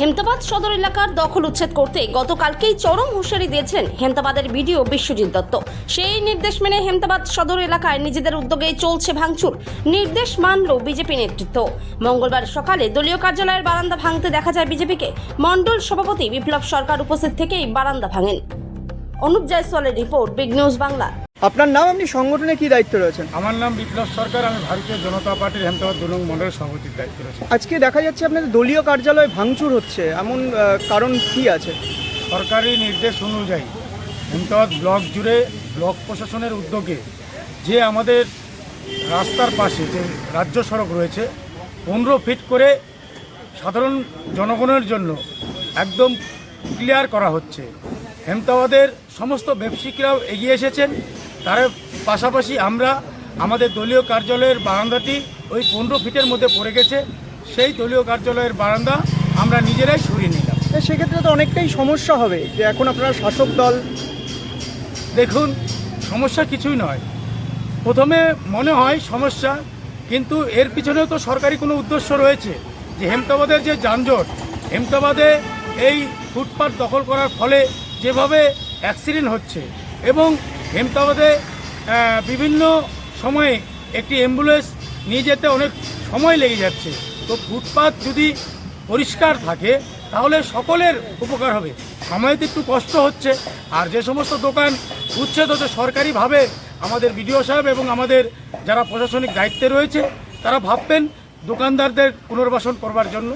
হেমতাবাদ সদর এলাকার দখল উচ্ছেদ করতে গতকালকেই চরম হুঁশিয়ারি দিয়েছিলেন হেমতাবাদের বিডিও বিশ্বজিৎ দত্ত। সেই নির্দেশ মেনে হেমতাবাদ সদর এলাকায় নিজেদের উদ্যোগে চলছে ভাঙচুর। নির্দেশ মানল বিজেপি নেতৃত্ব। মঙ্গলবার সকালে দলীয় কার্যালয়ের বারান্দা ভাঙতে দেখা যায় বিজেপিকে। মণ্ডল সভাপতি বিপ্লব সরকার উপস্থিত থেকেই বারান্দা ভাঙেন। অনুপ জয়সওয়ালের রিপোর্ট, বিগ নিউজ বাংলা। আপনার নাম, আপনি সংগঠনে কি দায়িত্ব রয়েছেন? আমার নাম বিপ্লব সরকার, আমি ভারতীয় জনতা পার্টির হেমতাবাদ 2 নং মণ্ডলের সভাপতির দায়িত্ব রয়েছে। আজকে দেখা যাচ্ছে আপনাদের দলীয় কার্যালয়ে ভাঙচুর হচ্ছে, এমন কারণ কি আছে? সরকারি নির্দেশ অনুযায়ী হেমতাবাদ ব্লক জুড়ে ব্লক প্রশাসনের উদ্যোগে যে আমাদের রাস্তার পাশে যে রাজ্য সড়ক রয়েছে 15 ফিট করে সাধারণ জনগণের জন্য একদম ক্লিয়ার করা হচ্ছে। হেমতাবাদের সমস্ত ব্যবসায়িকরাও এগিয়ে এসেছেন। তার পাশাপাশি আমরা আমাদের দলীয় কার্যালয়ের বারান্দাটি ওই 15 ফিটের মধ্যে পড়ে গেছে, সেই দলীয় কার্যালয়ের বারান্দা আমরা নিজেরাই সরিয়ে নিলাম। সেক্ষেত্রে তো অনেকটাই সমস্যা হবে, যে এখন আপনারা শাসক দল। দেখুন, সমস্যা কিছুই নয়। প্রথমে মনে হয় সমস্যা, কিন্তু এর পিছনেও তো সরকারি কোনো উদ্দেশ্য রয়েছে। যে হেমতাবাদের যে যানজট, হেমতাবাদে এই ফুটপাত দখল করার ফলে যেভাবে অ্যাক্সিডেন্ট হচ্ছে এবং হেমতাবাদে বিভিন্ন সময়ে একটি অ্যাম্বুলেন্স নিয়ে যেতে অনেক সময় লেগে যাচ্ছে। তো ফুটপাত যদি পরিষ্কার থাকে তাহলে সকলের উপকার হবে। সময়তে একটু কষ্ট হচ্ছে। আর যে সমস্ত দোকান উচ্ছেদ হচ্ছে সরকারিভাবে, আমাদের বিডিও সাহেব এবং আমাদের যারা প্রশাসনিক দায়িত্বে রয়েছে তারা ভাববেন দোকানদারদের পুনর্বাসন করবার জন্য।